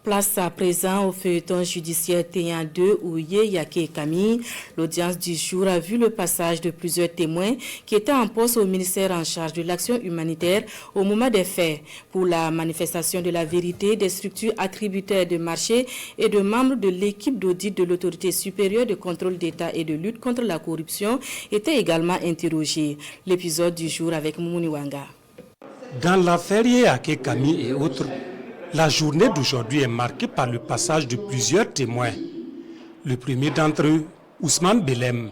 Place à présent au feuilleton judiciaire Téyan 2 ou Yeyake Camille. L'audience du jour a vu le passage de plusieurs témoins qui étaient en poste au ministère en charge de l'action humanitaire au moment des faits. Pour la manifestation de la vérité, des structures attributaires de marché et de membres de l'équipe d'audit de l'autorité supérieure de contrôle d'État et de lutte contre la corruption étaient également interrogés. L'épisode du jour avec Moumouni Wanga. Dans l'affaire Yeyake Camille et autres, la journée d'aujourd'hui est marquée par le passage de plusieurs témoins. Le premier d'entre eux, Ousmane Belem,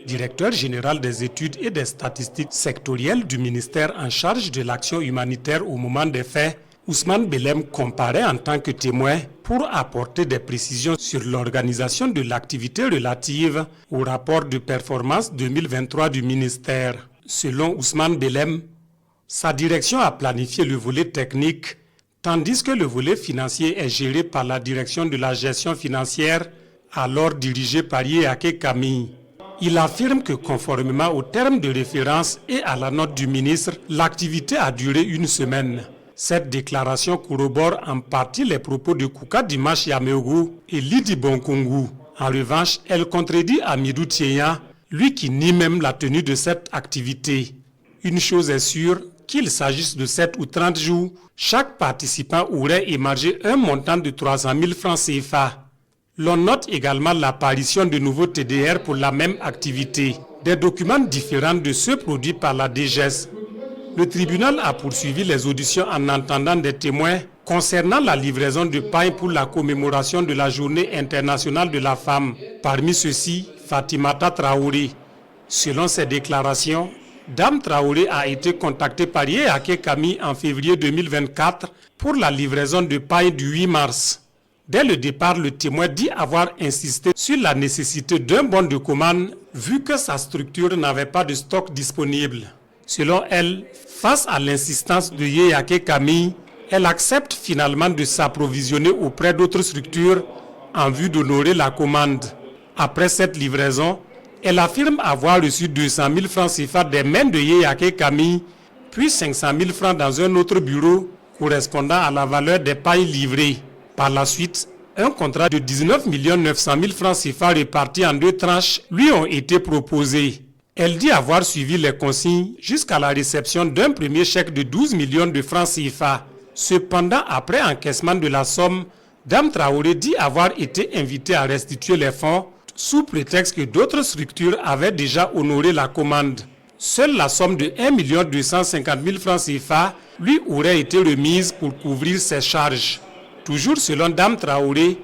directeur général des études et des statistiques sectorielles du ministère en charge de l'action humanitaire au moment des faits. Ousmane Belem comparaît en tant que témoin pour apporter des précisions sur l'organisation de l'activité relative au rapport de performance 2023 du ministère. Selon Ousmane Belem, sa direction a planifié le volet technique, tandis que le volet financier est géré par la direction de la gestion financière, alors dirigée par Yeyake Camille. Il affirme que conformément aux termes de référence et à la note du ministre, l'activité a duré une semaine. Cette déclaration corrobore en partie les propos de Kouka Dimash Yameougou et Lydie Bonkungu. En revanche, elle contredit Amidou Téyan, lui qui nie même la tenue de cette activité. Une chose est sûre, qu'il s'agisse de 7 ou 30 jours, chaque participant aurait émargé un montant de 300 000 francs CFA. L'on note également l'apparition de nouveaux TDR pour la même activité, des documents différents de ceux produits par la DGES. Le tribunal a poursuivi les auditions en entendant des témoins concernant la livraison de paille pour la commémoration de la Journée internationale de la femme. Parmi ceux-ci, Fatimata Traoré. Selon ses déclarations, Dame Traoré a été contactée par Yeyake Camille en février 2024 pour la livraison de paille du 8 mars. Dès le départ, le témoin dit avoir insisté sur la nécessité d'un bon de commande vu que sa structure n'avait pas de stock disponible. Selon elle, face à l'insistance de Yeyake Camille, elle accepte finalement de s'approvisionner auprès d'autres structures en vue d'honorer la commande. Après cette livraison, elle affirme avoir reçu 200 000 francs CFA des mains de Yeyake Camille, puis 500 000 francs dans un autre bureau correspondant à la valeur des pailles livrées. Par la suite, un contrat de 19 900 000 francs CFA répartis en 2 tranches lui ont été proposés. Elle dit avoir suivi les consignes jusqu'à la réception d'un premier chèque de 12 millions de francs CFA. Cependant, après encaissement de la somme, Dame Traoré dit avoir été invitée à restituer les fonds sous prétexte que d'autres structures avaient déjà honoré la commande. Seule la somme de 1 250 000 francs CFA lui aurait été remise pour couvrir ses charges. Toujours selon Dame Traoré,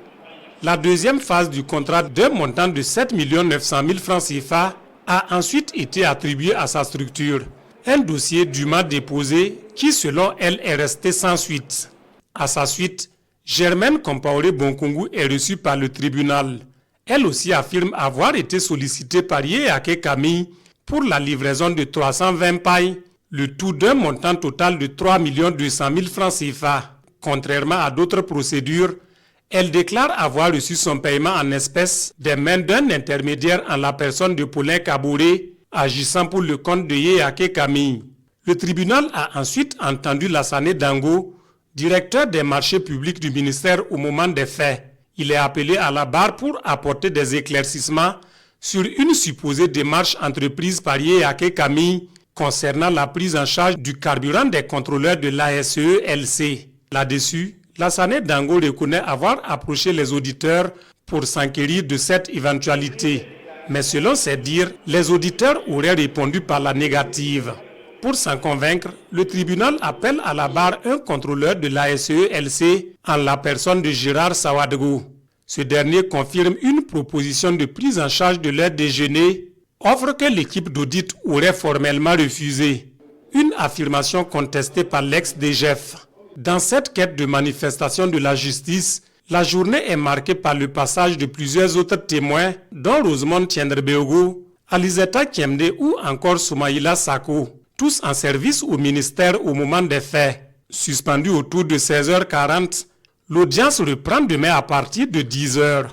la deuxième phase du contrat d'un montant de 7 900 000 francs CFA a ensuite été attribuée à sa structure. Un dossier dûment déposé qui, selon elle, est resté sans suite. À sa suite, Germaine Compaoré Bonkungu est reçue par le tribunal. Elle aussi affirme avoir été sollicitée par Yeyake Camille pour la livraison de 320 pailles, le tout d'un montant total de 3 200 000 francs CFA. Contrairement à d'autres procédures, elle déclare avoir reçu son paiement en espèces des mains d'un intermédiaire en la personne de Paulin Kabouré, agissant pour le compte de Yeyake Camille. Le tribunal a ensuite entendu Lassane Dango, directeur des marchés publics du ministère au moment des faits. Il est appelé à la barre pour apporter des éclaircissements sur une supposée démarche entreprise par Yeyake Camille concernant la prise en charge du carburant des contrôleurs de l'ASE-LC. Là-dessus, Lassane Dango reconnaît avoir approché les auditeurs pour s'enquérir de cette éventualité. Mais selon ses dires, les auditeurs auraient répondu par la négative. Pour s'en convaincre, le tribunal appelle à la barre un contrôleur de l'ASE-LC en la personne de Gérard Sawadego. Ce dernier confirme une proposition de prise en charge de leur déjeuner, offre que l'équipe d'audit aurait formellement refusée. Une affirmation contestée par l'ex-DGF. Dans cette quête de manifestation de la justice, la journée est marquée par le passage de plusieurs autres témoins, dont Rosemont Tiendrebeogo, Alizeta Kiemde ou encore Soumaïla Sako, tous en service au ministère au moment des faits. Suspendu autour de 16h40, l'audience reprend demain à partir de 10h.